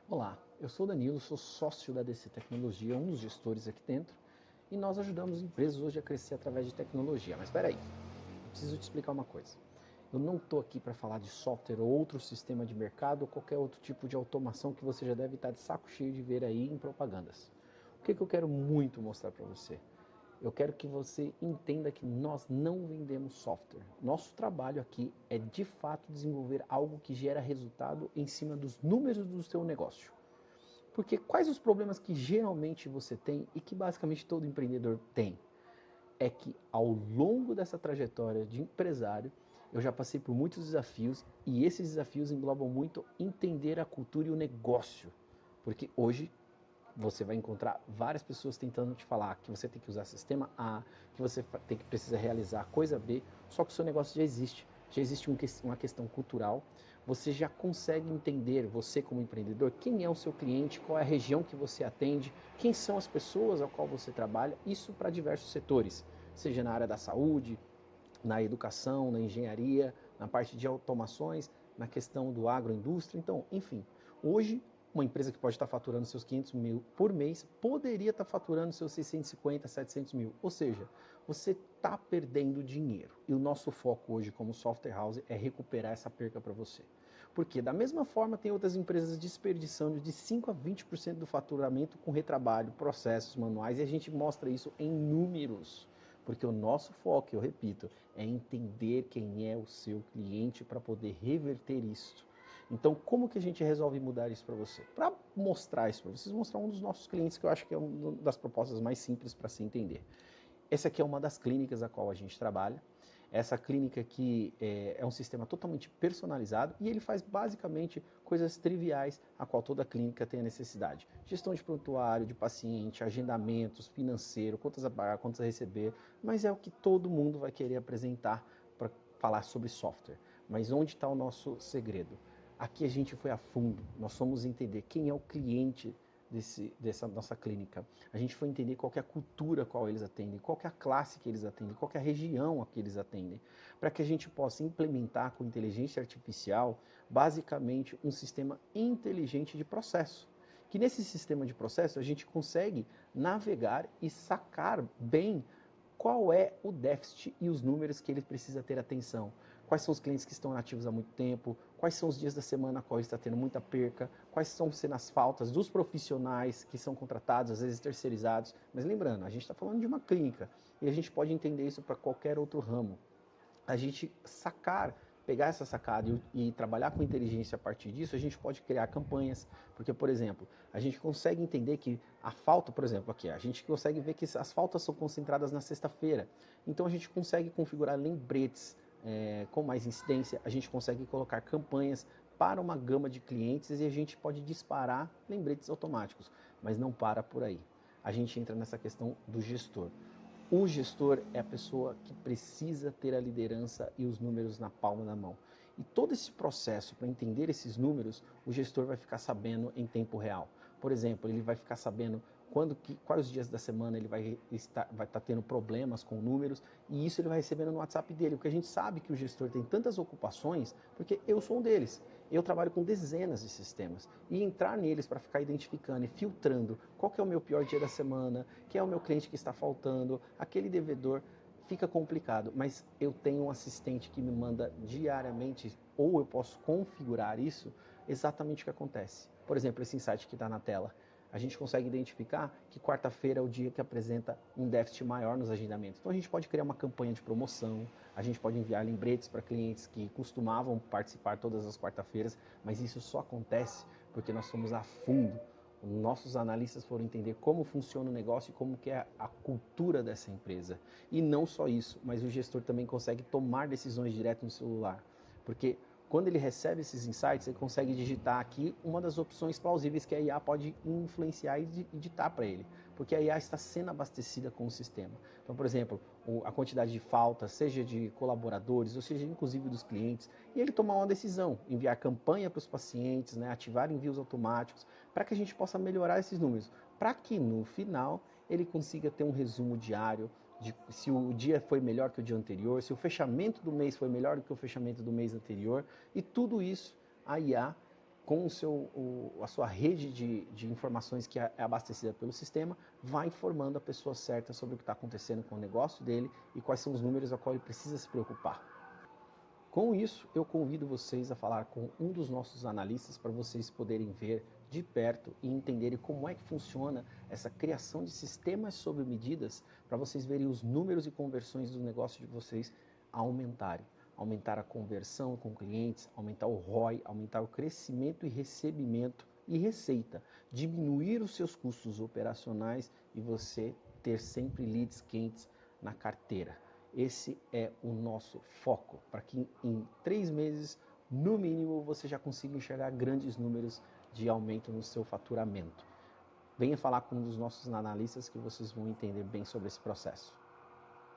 Olá, eu sou o Danilo, sou sócio da DC Tecnologia, um dos gestores aqui dentro, e nós ajudamos empresas hoje a crescer através de tecnologia. Mas espera aí, preciso te explicar uma coisa. Eu não estou aqui para falar de software ou outro sistema de mercado ou qualquer outro tipo de automação que você já deve estar de saco cheio de ver aí em propagandas. O que eu quero muito mostrar para você? Eu quero que você entenda que nós não vendemos software. Nosso trabalho aqui é de fato desenvolver algo que gera resultado em cima dos números do seu negócio. Porque quais os problemas que geralmente você tem e que basicamente todo empreendedor tem? É que ao longo dessa trajetória de empresário, eu já passei por muitos desafios e esses desafios englobam muito entender a cultura e o negócio. Porque hoje você vai encontrar várias pessoas tentando te falar que você tem que usar sistema A, que você precisa realizar coisa B, só que o seu negócio já existe uma questão cultural, você já consegue entender, você como empreendedor, quem é o seu cliente, qual é a região que você atende, quem são as pessoas ao qual você trabalha, isso para diversos setores, seja na área da saúde, na educação, na engenharia, na parte de automações, na questão do agroindústria. Então, enfim, hoje uma empresa que pode estar faturando seus 500 mil por mês poderia estar faturando seus 650, 700 mil. Ou seja, você está perdendo dinheiro. E o nosso foco hoje como software house é recuperar essa perca para você. Porque da mesma forma tem outras empresas desperdiçando de 5 a 20% do faturamento com retrabalho, processos manuais, e a gente mostra isso em números. Porque o nosso foco, eu repito, é entender quem é o seu cliente para poder reverter isso. Então, como que a gente resolve mudar isso para você? Para mostrar isso para vocês, mostrar um dos nossos clientes que eu acho que é uma das propostas mais simples para se entender. Essa aqui é uma das clínicas a qual a gente trabalha. Essa clínica aqui é um sistema totalmente personalizado e ele faz basicamente coisas triviais a qual toda clínica tem a necessidade. Gestão de prontuário, de paciente, agendamentos, financeiro, contas a pagar, contas a receber, mas é o que todo mundo vai querer apresentar para falar sobre software. Mas onde está o nosso segredo? Aqui a gente foi a fundo, nós fomos entender quem é o cliente dessa nossa clínica. A gente foi entender qual é a cultura a qual eles atendem, qual é a classe que eles atendem, qual é a região a que eles atendem, para que a gente possa implementar com inteligência artificial, basicamente, um sistema inteligente de processo. Que nesse sistema de processo a gente consegue navegar e sacar bem qual é o déficit e os números que ele precisa ter atenção. Quais são os clientes que estão ativos há muito tempo, quais são os dias da semana a qual está tendo muita perca, quais estão sendo as faltas dos profissionais que são contratados, às vezes terceirizados. Mas lembrando, a gente está falando de uma clínica e a gente pode entender isso para qualquer outro ramo. A gente pegar essa sacada e trabalhar com inteligência a partir disso, a gente pode criar campanhas, porque, por exemplo, a gente consegue entender que a falta, por exemplo, aqui, a gente consegue ver que as faltas são concentradas na sexta-feira, então a gente consegue configurar lembretes com mais incidência, a gente consegue colocar campanhas para uma gama de clientes e a gente pode disparar lembretes automáticos, mas não para por aí. A gente entra nessa questão do gestor. O gestor é a pessoa que precisa ter a liderança e os números na palma da mão. E todo esse processo para entender esses números, o gestor vai ficar sabendo em tempo real. Por exemplo, ele vai ficar sabendo quais os dias da semana ele vai estar tendo problemas com números, e isso ele vai recebendo no WhatsApp dele, porque a gente sabe que o gestor tem tantas ocupações, porque eu sou um deles. Eu trabalho com dezenas de sistemas e entrar neles para ficar identificando e filtrando qual que é o meu pior dia da semana, quem é o meu cliente que está faltando, aquele devedor, fica complicado, mas eu tenho um assistente que me manda diariamente, ou eu posso configurar isso, exatamente o que acontece. Por exemplo, esse insight que está na tela. A gente consegue identificar que quarta-feira é o dia que apresenta um déficit maior nos agendamentos. Então a gente pode criar uma campanha de promoção, a gente pode enviar lembretes para clientes que costumavam participar todas as quarta-feiras, mas isso só acontece porque nós somos a fundo. Nossos analistas foram entender como funciona o negócio e como que é a cultura dessa empresa. E não só isso, mas o gestor também consegue tomar decisões direto no celular. Porque quando ele recebe esses insights, ele consegue digitar aqui uma das opções plausíveis que a IA pode influenciar e ditar para ele, porque a IA está sendo abastecida com o sistema. Então, por exemplo, a quantidade de faltas, seja de colaboradores, ou seja, inclusive dos clientes, e ele tomar uma decisão, enviar campanha para os pacientes, né, ativar envios automáticos, para que a gente possa melhorar esses números, para que no final ele consiga ter um resumo diário, de se o dia foi melhor que o dia anterior, se o fechamento do mês foi melhor do que o fechamento do mês anterior, e tudo isso a IA com a sua rede de informações que é abastecida pelo sistema, vai informando a pessoa certa sobre o que está acontecendo com o negócio dele e quais são os números a qual ele precisa se preocupar. Com isso, eu convido vocês a falar com um dos nossos analistas para vocês poderem ver de perto e entenderem como é que funciona essa criação de sistemas sob medidas para vocês verem os números e conversões do negócio de vocês aumentarem. Aumentar a conversão com clientes, aumentar o ROI, aumentar o crescimento e recebimento e receita, diminuir os seus custos operacionais e você ter sempre leads quentes na carteira. Esse é o nosso foco, para que em 3 meses, no mínimo, você já consiga enxergar grandes números de aumento no seu faturamento. Venha falar com um dos nossos analistas que vocês vão entender bem sobre esse processo.